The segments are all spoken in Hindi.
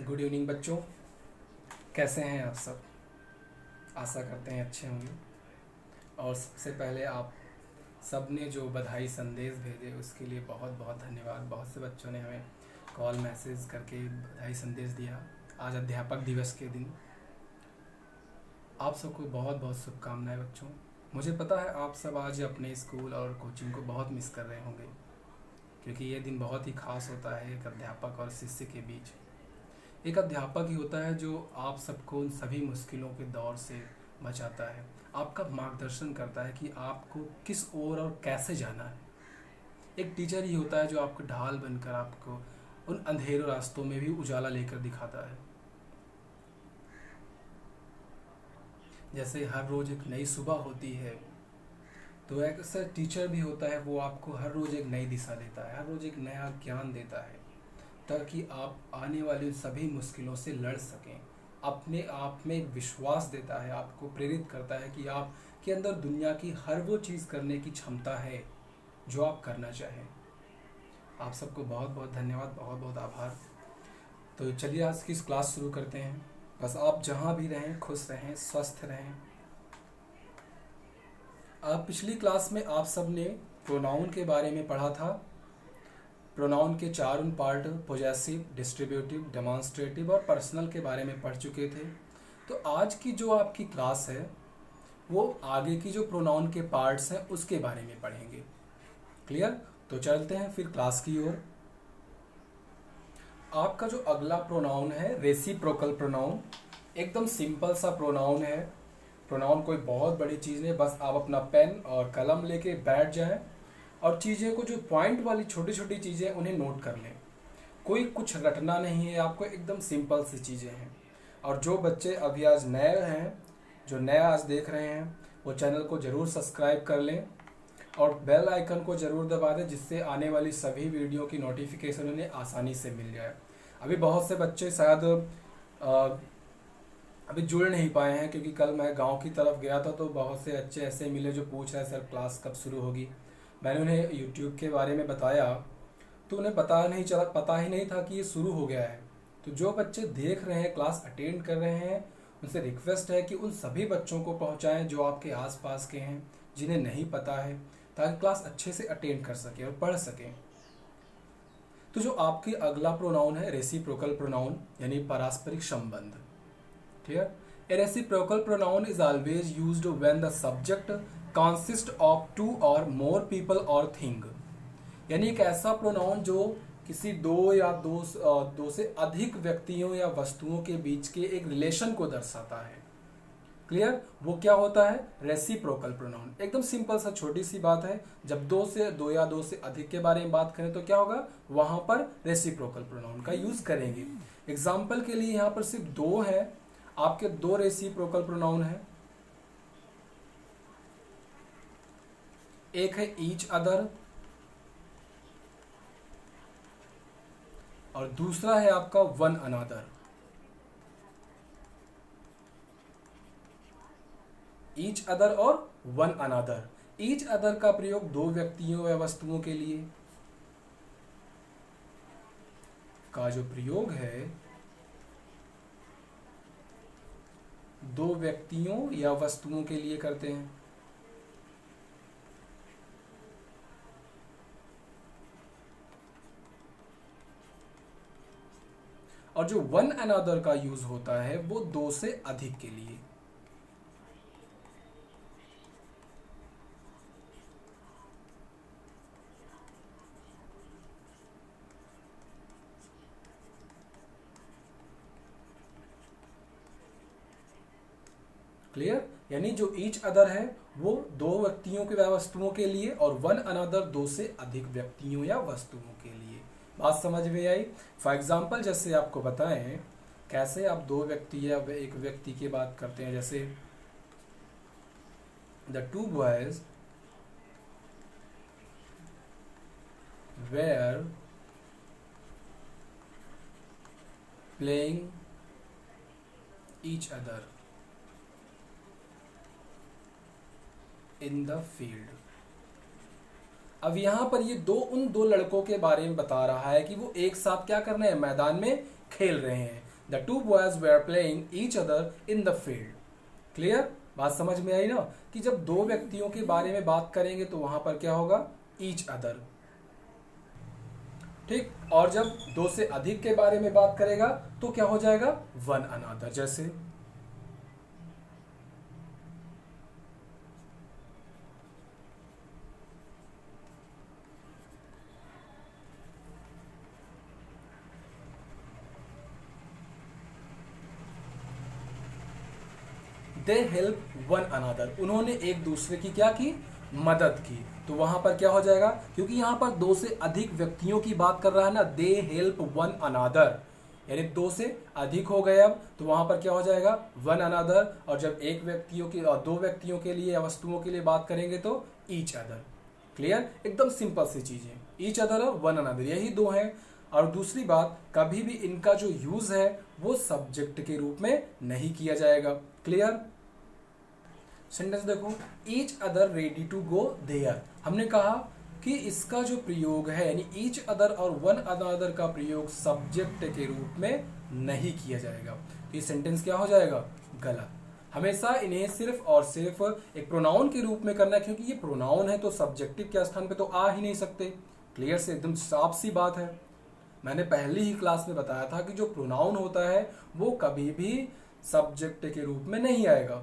गुड इवनिंग बच्चों, कैसे हैं आप सब। आशा करते हैं अच्छे होंगे। और सबसे पहले आप सब ने जो बधाई संदेश भेजे उसके लिए बहुत बहुत धन्यवाद। बहुत से बच्चों ने हमें कॉल मैसेज करके बधाई संदेश दिया आज अध्यापक दिवस के दिन। आप सबको बहुत बहुत शुभकामनाएं बच्चों। मुझे पता है आप सब आज अपने स्कूल और कोचिंग को बहुत मिस कर रहे होंगे, क्योंकि ये दिन बहुत ही खास होता है एक अध्यापक और शिष्य के बीच। एक अध्यापक ही होता है जो आप सबको उन सभी मुश्किलों के दौर से बचाता है, आपका मार्गदर्शन करता है कि आपको किस ओर और कैसे जाना है। एक टीचर ही होता है जो आपको ढाल बनकर आपको उन अंधेरों रास्तों में भी उजाला लेकर दिखाता है। जैसे हर रोज़ एक नई सुबह होती है, तो एक ऐसा टीचर भी होता है, वो आपको हर रोज़ एक नई दिशा देता है, हर रोज़ एक नया ज्ञान देता है, ताकि आप आने वाली सभी मुश्किलों से लड़ सकें। अपने आप में एक विश्वास देता है, आपको प्रेरित करता है कि आपके अंदर दुनिया की हर वो चीज़ करने की क्षमता है जो आप करना चाहें। आप सबको बहुत बहुत धन्यवाद, बहुत बहुत आभार। तो चलिए आज की क्लास शुरू करते हैं। बस आप जहाँ भी रहें खुश रहें, स्वस्थ रहें। पिछली क्लास में आप सब ने प्रोनाउन के बारे में पढ़ा था। प्रोनाउन के चार उन पार्ट पोजेसिव, डिस्ट्रीब्यूटिव, डेमॉन्स्ट्रेटिव और पर्सनल के बारे में पढ़ चुके थे। तो आज की जो आपकी क्लास है वो आगे की जो प्रोनाउन के पार्ट्स हैं उसके बारे में पढ़ेंगे। क्लियर? तो चलते हैं फिर क्लास की ओर। आपका जो अगला प्रोनाउन है रेसिप्रोकल प्रोनाउन, एकदम सिंपल सा प्रोनाउन है। प्रोनाउन कोई बहुत बड़ी चीज़ नहीं, बस आप अपना पेन और कलम लेके बैठ जाएं और चीज़ें को जो पॉइंट वाली छोटी छोटी चीज़ें उन्हें नोट कर लें। कोई कुछ रटना नहीं है आपको, एकदम सिंपल सी चीज़ें हैं। और जो बच्चे अभी आज नए हैं, जो नया आज देख रहे हैं, वो चैनल को ज़रूर सब्सक्राइब कर लें और बेल आइकन को ज़रूर दबा दें, जिससे आने वाली सभी वीडियो की नोटिफिकेशन उन्हें आसानी से मिल जाए। अभी बहुत से बच्चे शायद अभी जुड़ नहीं पाए हैं, क्योंकि कल मैं गांव की तरफ गया था तो बहुत से बच्चे ऐसे मिले जो पूछ रहे हैं सर क्लास कब शुरू होगी। मैंने उन्हें यूट्यूब के बारे में बताया तो उन्हें पता ही नहीं था कि ये शुरू हो गया है। तो जो बच्चे देख रहे हैं, क्लास अटेंड कर रहे हैं, उनसे रिक्वेस्ट है कि उन सभी बच्चों को पहुंचाएं जो आपके आसपास के हैं, जिन्हें नहीं पता है, ताकि क्लास अच्छे से अटेंड कर सकें और पढ़ सकें। तो जो आपकी अगला प्रोनाउन है रेसिप्रोकल प्रोनाउन, यानी पारस्परिक संबंध। Clear? A reciprocal pronoun is always used when the subject consists of two or more people or thing। यानी एक ऐसा प्रोनाउन जो किसी दो से अधिक व्यक्तियों या वस्तुओं के बीच के एक रिलेशन को दर्शाता है। क्लियर? वो क्या होता है? Reciprocal pronoun. एकदम सिंपल सा छोटी सी बात है। जब दो से अधिक के बारे में बात करें तो क्या होगा? वहां पर रेसिप्रोकल प्रोनाउन का यूज करेंगे। एग्जाम्पल के लिए यहां पर सिर्फ दो है, आपके दो रेसिप्रोकल प्रोनाउन है। एक है ईच अदर और दूसरा है आपका वन अनदर। ईच अदर और वन अनदर। ईच अदर का प्रयोग दो व्यक्तियों या वस्तुओं के लिए का जो प्रयोग है, दो व्यक्तियों या वस्तुओं के लिए करते हैं। और जो वन अनदर का यूज होता है वो दो से अधिक के लिए। क्लियर? यानी जो ईच अदर है वो दो व्यक्तियों के या वस्तुओं के लिए, और वन अनदर दो से अधिक व्यक्तियों या वस्तुओं के लिए। बात समझ में आई? फॉर एग्जाम्पल जैसे आपको बताएं कैसे आप दो व्यक्ति या एक व्यक्ति की बात करते हैं। जैसे the two boys were playing each other in the field. अब यहां पर ये उन दो लड़कों के बारे में बता रहा है कि वो एक साथ क्या कर रहे हैं? मैदान में खेल रहे हैं। The two boys were playing each other in the field. Clear, बात समझ में आई ना, कि जब दो व्यक्तियों के बारे में बात करेंगे तो वहां पर क्या होगा, ईच अदर। ठीक, और जब दो से अधिक के बारे में बात करेगा तो क्या हो जाएगा, वन अनदर। जैसे दे हेल्प वन अनदर, उन्होंने एक दूसरे की क्या की, मदद की। तो वहां पर क्या हो जाएगा, क्योंकि यहां पर दो से अधिक व्यक्तियों की बात कर रहा है ना, दे हेल्प वन अनदर, यानी दो से अधिक हो गए अब, तो वहां पर क्या हो जाएगा, वन अनदर। और जब एक व्यक्तियों की और दो व्यक्तियों के लिए या वस्तुओं के लिए बात करेंगे तो ईच अदर। क्लियर, एकदम सिंपल सी चीज है, ईच अदर और वन अनदर, यही दो हैं। और दूसरी बात, कभी भी इनका जो यूज है वो सब्जेक्ट के रूप में नहीं किया जाएगा। क्लियर, सेंटेंस देखो, each other ready to go there. हमने कहा कि इसका जो प्रयोग है, यानी ईच अदर और वन अनदर का प्रयोग सब्जेक्ट के रूप में नहीं किया जाएगा, तो ये सेंटेंस क्या हो जाएगा, गलत। हमेशा इन्हें सिर्फ और सिर्फ एक प्रोनाउन के रूप में करना है, क्योंकि ये प्रोनाउन है तो सब्जेक्टिव के स्थान पे तो आ ही नहीं सकते। क्लियर से एकदम साफ सी बात है। मैंने पहली ही क्लास में बताया था कि जो प्रोनाउन होता है वो कभी भी सब्जेक्ट के रूप में नहीं आएगा।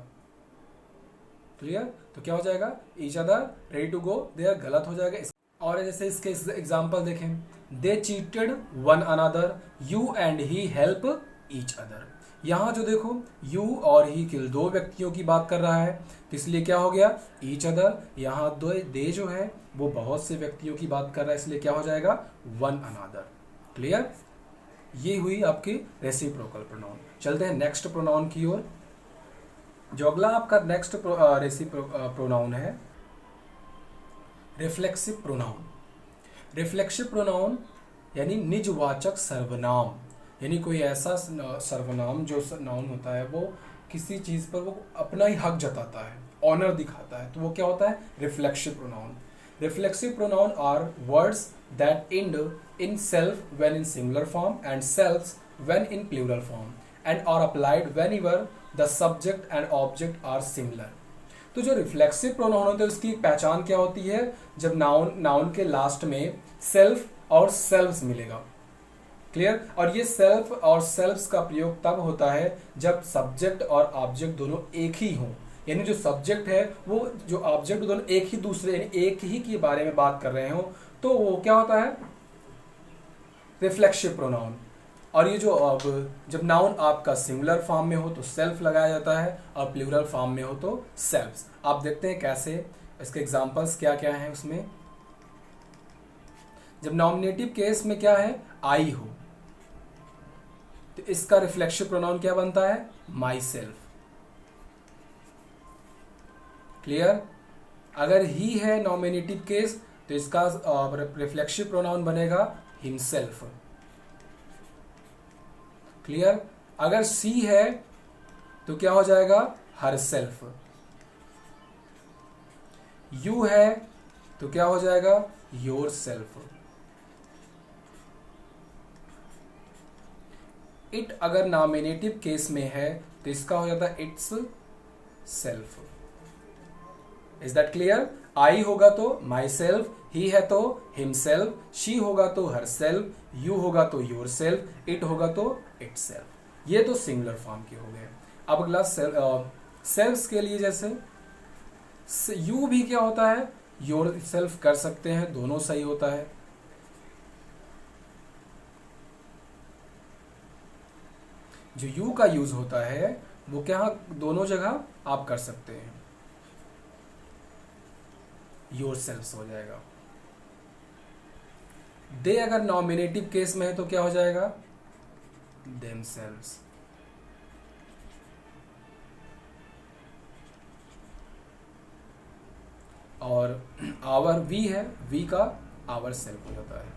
क्लियर, तो क्या हो जाएगा, each other ready to go there, गलत हो जाएगा। और जैसे इसके एग्जांपल देखें, they cheated one another, you and he help each other. यहां जो देखो, यू और ही के दो व्यक्तियों की बात कर रहा है, तो इसलिए क्या हो गया, ईच अदर। यहाँ दो दे जो है वो बहुत से व्यक्तियों की बात कर रहा है, इसलिए क्या हो जाएगा, वन अनदर। क्लियर, ये हुई आपकी रेसिप्रोकल प्रोनाउन। चलते हैं नेक्स्ट प्रोनाउन की ओर। जो अगला आपका नेक्स्ट प्रोनाउन है, रिफ्लेक्सिव प्रोनाउन। रिफ्लेक्सिव प्रोनाउन यानी निजवाचक सर्वनाम, यानी कोई ऐसा सर्वनाम जो नाउन होता है वो किसी चीज पर वो अपना ही हक जताता है, ऑनर दिखाता है, तो वो क्या होता है, reflexive pronoun. Reflexive pronoun are words that end in self when in singular form and selves when in plural form and are applied whenever the subject and object are similar। तो जो रिफ्लेक्सिव प्रोनाउन होते हैं उसकी पहचान क्या होती है, जब नाउन के लास्ट में सेल्फ और सेल्व्स मिलेगा। क्लियर, और ये सेल्फ और सेल्व्स का प्रयोग तब होता है जब सब्जेक्ट और ऑब्जेक्ट दोनों एक ही हों, यानी जो सब्जेक्ट है वो जो ऑब्जेक्ट दोनों एक ही दूसरे यानी एक ही के बारे में बात कर रहे हो, तो वो क्या होता है, रिफ्लेक्सिव प्रोनाउन। और ये जो अब जब नाउन आपका सिंगुलर फॉर्म में हो तो सेल्फ लगाया जाता है और प्लूरल फॉर्म में हो तो सेल्व्स। आप देखते हैं कैसे, इसके एग्जांपल्स क्या क्या हैं उसमें। जब नॉमिनेटिव केस में क्या है, आई हो, तो इसका रिफ्लेक्सिव प्रोनाउन क्या बनता है, माई सेल्फ। क्लियर, अगर ही है नॉमिनेटिव केस तो इसका रिफ्लेक्सिव प्रोनाउन बनेगा हिमसेल्फ। क्लियर, अगर सी है तो क्या हो जाएगा, हर सेल्फ। यू है तो क्या हो जाएगा, योर सेल्फ। इट अगर नॉमिनेटिव केस में है तो इसका हो जाता है itself. Is that clear, I होगा तो माई सेल्फ, ही है तो हिमसेल्फ, शी होगा तो हर सेल्फ, यू होगा तो योर सेल्फ, इट होगा तो इट सेल्फ। ये तो सिंगुलर फॉर्म के हो गए। अब अगला सेल्फ्स के लिए, जैसे यू भी क्या होता है, योर सेल्फ कर सकते हैं, दोनों सही होता है। जो यू का यूज होता है वो क्या, दोनों जगह आप कर सकते हैं, योर सेल्फ्स हो जाएगा। दे अगर नॉमिनेटिव केस में है तो क्या हो जाएगा, देमसेल्व्स। और आवर वी है, वी का आवर सेल्फ हो जाता है।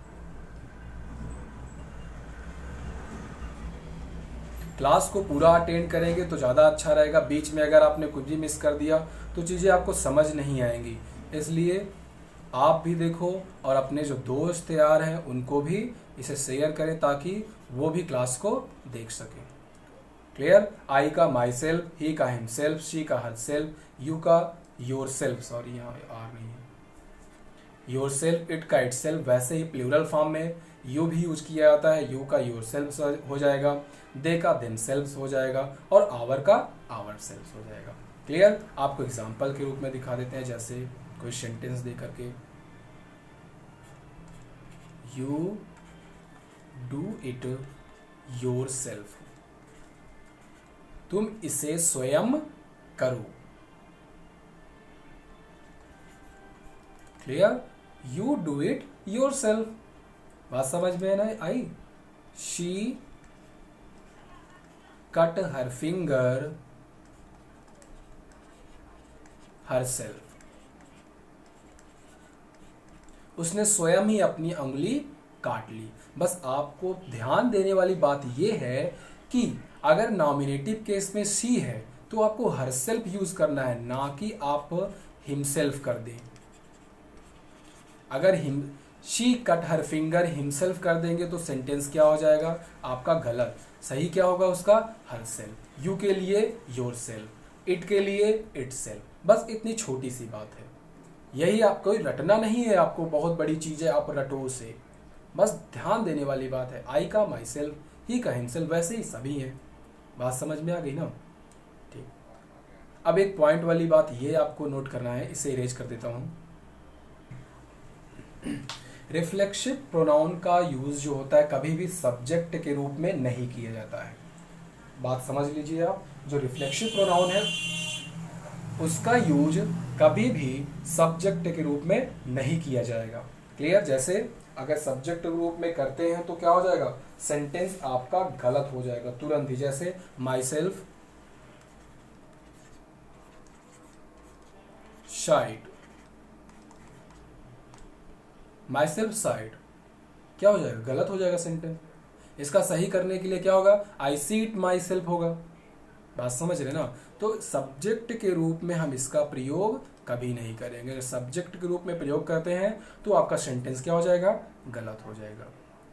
क्लास को पूरा अटेंड करेंगे तो ज़्यादा अच्छा रहेगा। बीच में अगर आपने कुछ भी मिस कर दिया तो चीज़ें आपको समझ नहीं आएंगी, इसलिए आप भी देखो और अपने जो दोस्त यार हैं उनको भी इसे शेयर करें ताकि वो भी क्लास को देख सकें। क्लियर? आई का माई सेल्फ, ही का हिमसेल्फ, शी का हर सेल्फ, यू का योर सेल्फ, सॉरी यहाँ आर नहीं है, योर सेल्फ, इट का इट सेल्फ। वैसे ही प्लूरल फॉर्म में यू भी यूज किया जाता है, यू का योर सेल्फ हो जाएगा, दे का देम सेल्फ हो जाएगा, और आवर का आवर सेल्फ हो जाएगा। क्लियर? आपको एग्जाम्पल के रूप में दिखा देते हैं, जैसे कोई सेंटेंस दे करके, you do it yourself, तुम इसे स्वयं करो। Clear? You do it yourself, बात समझ में ना आई? She cut her finger herself, उसने स्वयं ही अपनी उंगली काट ली। बस आपको ध्यान देने वाली बात यह है कि अगर नॉमिनेटिव केस में सी है तो आपको हर सेल्फ यूज करना है, ना कि आप हिमसेल्फ कर दें। अगर she cut her finger himself कर देंगे तो सेंटेंस क्या हो जाएगा आपका गलत। सही क्या होगा उसका? Her self. यू के लिए योर सेल्फ, इट के लिए इट सेल्फ। बस इतनी छोटी सी बात है, यही आपको रटना नहीं है, आपको बहुत बड़ी चीज है आप रटो उसे, बस ध्यान देने वाली बात है। आई का माई सेल्फ, ही का हिमसेल्फ, वैसे ही सभी है। बात समझ में आ गई ना? ठीक। अब एक पॉइंट वाली बात ये आपको नोट करना है, इसे इरेज कर देता हूं। रिफ्लेक्सिव प्रोनाउन का यूज जो होता है कभी भी सब्जेक्ट के रूप में नहीं किया जाता है। बात समझ लीजिए आप, जो रिफ्लेक्सिव प्रोनाउन है उसका यूज कभी भी सब्जेक्ट के रूप में नहीं किया जाएगा। क्लियर? जैसे अगर सब्जेक्ट रूप में करते हैं तो क्या हो जाएगा, सेंटेंस आपका गलत हो जाएगा तुरंत ही। जैसे my self shied, my self side, क्या हो जाएगा, गलत हो जाएगा सेंटेंस। इसका सही करने के लिए क्या होगा, आई सी इट माई सेल्फ होगा। बात समझ रहे ना? तो सब्जेक्ट के रूप में हम इसका प्रयोग कभी नहीं करेंगे। अगर सब्जेक्ट के रूप में प्रयोग करते हैं तो आपका सेंटेंस क्या हो जाएगा, गलत हो जाएगा।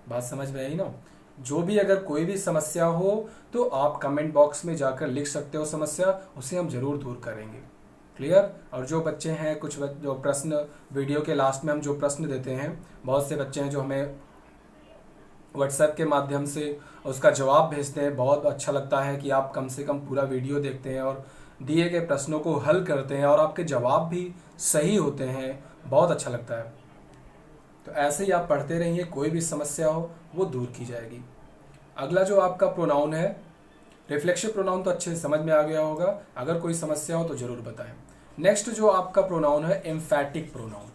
बात समझ में आई ना? जो भी अगर कोई भी समस्या हो तो आप कमेंट बॉक्स में जाकर लिख सकते हो समस्या, उसे हम जरूर दूर करेंगे। क्लियर? और जो बच्चे हैं कुछ जो प्रश्न वीडियो के लास्ट में हम जो प्रश्न देते हैं, बहुत से बच्चे हैं जो हमें व्हाट्सएप के माध्यम से उसका जवाब भेजते हैं। बहुत अच्छा लगता है कि आप कम से कम पूरा वीडियो देखते हैं और दिए गए प्रश्नों को हल करते हैं और आपके जवाब भी सही होते हैं, बहुत अच्छा लगता है। तो ऐसे ही आप पढ़ते रहिए, कोई भी समस्या हो वो दूर की जाएगी। अगला जो आपका प्रोनाउन है, रिफ्लेक्सिव प्रोनाउन तो अच्छे से समझ में आ गया होगा, अगर कोई समस्या हो तो जरूर बताएं। नेक्स्ट जो आपका प्रोनाउन है एम्फैटिक प्रोनाउन,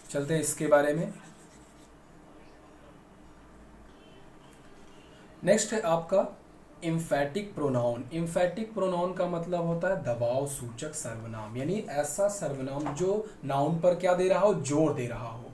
चलते हैं इसके बारे में। नेक्स्ट है आपका एम्फैटिक प्रोनाउन। एम्फैटिक प्रोनाउन का मतलब होता है दबाव सूचक सर्वनाम, यानी ऐसा सर्वनाम जो नाउन पर क्या दे रहा हो, जोर दे रहा हो।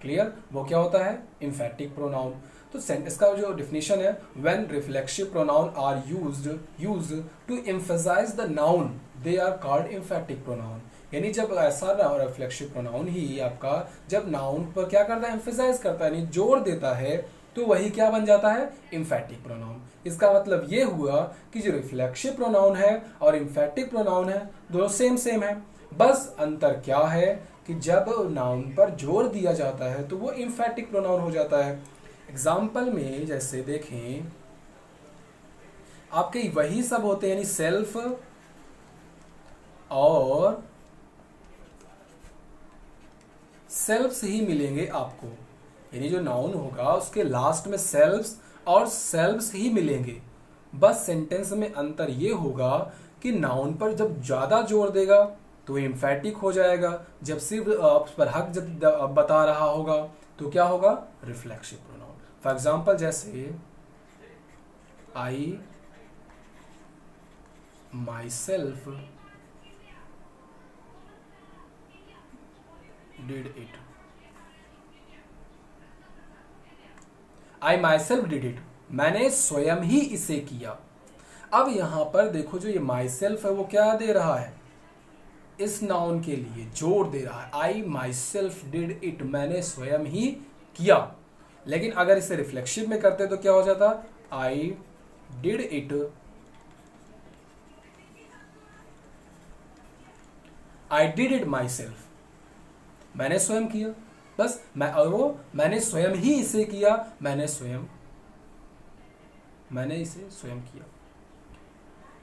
क्लियर? वो क्या होता है, एम्फैटिक प्रोनाउन। तो इसका जो डिफिनेशन है, when reflexive pronoun are used to emphasise the noun they are called emphatic pronoun. यानी जब ऐसा रिफ्लेक्सिव प्रोनाउन ही आपका जब नाउन पर क्या करता है, एम्फसाइज करता है, यानी जोर देता है, तो वही क्या बन जाता है, एम्फैटिक प्रोनाउन। इसका मतलब ये हुआ कि जो रिफ्लेक्सिव प्रोनाउन है और एम्फैटिक प्रोनाउन है दोनों सेम है, बस अंतर क्या है कि जब नाउन पर जोर दिया जाता है तो वो एम्फैटिक प्रोनाउन हो जाता है। एग्जाम्पल में जैसे देखें, आपके वही सब होते हैं, यानी सेल्फ और सेल्फ्स ही मिलेंगे आपको, यानी जो नाउन होगा उसके लास्ट में सेल्फ्स और सेल्फ्स ही मिलेंगे। बस सेंटेंस में अंतर ये होगा कि नाउन पर जब ज्यादा जोर देगा तो एम्फैटिक हो जाएगा, जब सिर्फ उस पर हक जब बता रहा होगा तो क्या होगा, रिफ्लेक्सिव प्रोनाउन। फॉर एग्जाम्पल जैसे I myself did it, I myself did it, मैंने स्वयं ही इसे किया। अब यहां पर देखो जो ये माई सेल्फ है वो क्या दे रहा है, इस नाउन के लिए जोर दे रहा है, आई माई सेल्फ डिड इट, मैंने स्वयं ही किया। लेकिन अगर इसे रिफ्लेक्सिव में करते तो क्या हो जाता, I did it I did it my self, मैंने स्वयं किया, बस मैं, और वो मैंने स्वयं ही इसे किया, मैंने इसे स्वयं किया,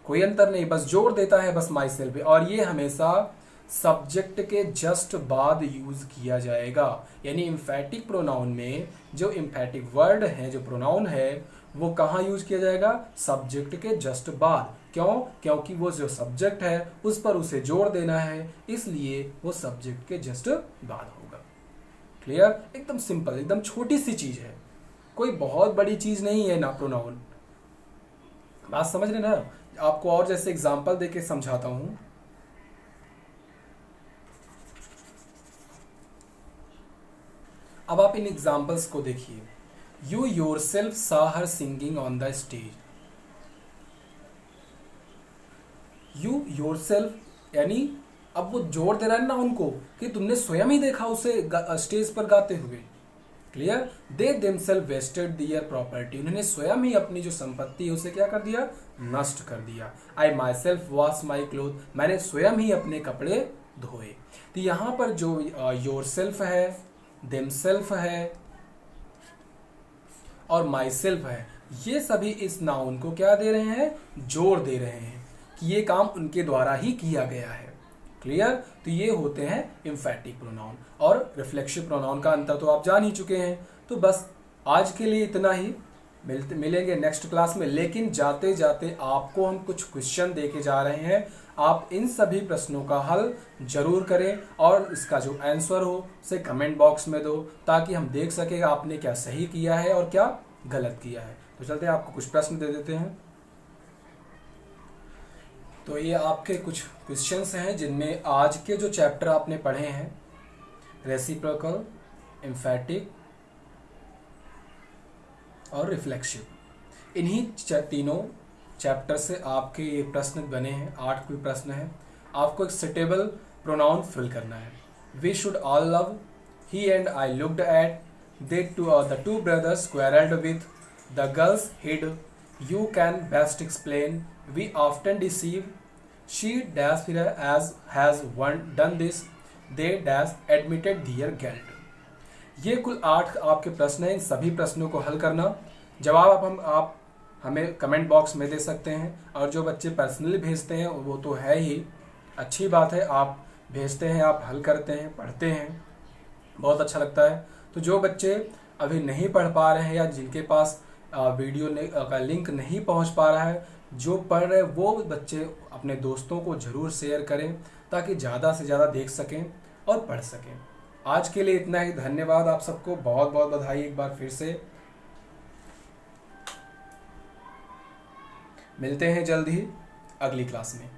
कोई अंतर नहीं, बस जोड़ देता है बस माई सेल्फ। और ये हमेशा सब्जेक्ट के जस्ट बाद यूज किया जाएगा, यानी इम्फेटिक प्रोनाउन में जो इम्फेटिक वर्ड है, जो प्रोनाउन है, वो कहाँ यूज किया जाएगा, सब्जेक्ट के जस्ट बाद। क्यों? क्योंकि वो जो सब्जेक्ट है उस पर उसे जोड़ देना है, इसलिए वो सब्जेक्ट के जस्ट बाद होगा। क्लियर? एकदम सिंपल, एकदम छोटी सी चीज है, कोई बहुत बड़ी चीज नहीं है ना प्रोनाउन। बात समझ रहे ना? आपको और जैसे एग्जांपल देके समझाता हूं। अब आप इन एग्जांपल्स को देखिए। You yourself saw her singing on the stage. You yourself यानी अब वो जोड़ दे रहा है ना उनको कि तुमने स्वयं ही देखा उसे स्टेज पर गाते हुए। Clear? They themselves wasted their property, उन्होंने स्वयं ही अपनी जो संपत्ति है उसे क्या कर दिया, नष्ट कर दिया। I myself wash my cloth, मैंने स्वयं ही अपने कपड़े धोए। तो यहाँ पर जो योर सेल्फ है, देमसेल्फ है और माई सेल्फ है, ये सभी इस नाउन को क्या दे रहे हैं, जोड़ दे रहे हैं कि ये काम उनके द्वारा ही किया गया है। क्लियर? तो ये होते हैं इम्फेटिक प्रोनाउन। और रिफ्लेक्सिव प्रोनाउन का अंतर तो आप जान ही चुके हैं। तो बस आज के लिए इतना ही, मिलेंगे नेक्स्ट क्लास में। लेकिन जाते जाते आपको हम कुछ क्वेश्चन देके जा रहे हैं, आप इन सभी प्रश्नों का हल जरूर करें और इसका जो आंसर हो उसे कमेंट बॉक्स में दो, ताकि हम देख सकें आपने क्या सही किया है और क्या गलत किया है। तो चलते हैं, आपको कुछ प्रश्न दे देते हैं। तो ये आपके कुछ क्वेश्चंस हैं जिनमें आज के जो चैप्टर आपने पढ़े हैं, रेसिप्रोकल, एम्फेटिक और रिफ्लेक्सिव, इन्हीं तीनों चैप्टर से आपके ये प्रश्न बने हैं। 8 कोई प्रश्न है। आपको एक सुटेबल प्रोनाउन फिल करना है। We should all love, he and I looked at, the two brothers quarreled with, the girls hid, you can best explain, we often deceive, she dash as has one done this, they dash admitted their guilt। ये कुल 8 आपके प्रश्न हैं। इन सभी प्रश्नों को हल करना, जवाब आप हमें कमेंट बॉक्स में दे सकते हैं। और जो बच्चे पर्सनली भेजते हैं वो तो है ही, अच्छी बात है, आप भेजते हैं, आप हल करते हैं, पढ़ते हैं, बहुत अच्छा लगता है। तो जो बच्चे अभी नहीं पढ़ पा रहे हैं या जिनके पास वीडियो का लिंक नहीं पहुंच पा रहा है, जो पढ़ रहे वो बच्चे अपने दोस्तों को ज़रूर शेयर करें, ताकि ज़्यादा से ज़्यादा देख सकें और पढ़ सकें। आज के लिए इतना ही। धन्यवाद आप सबको, बहुत बहुत बधाई एक बार फिर से। मिलते हैं जल्द ही अगली क्लास में।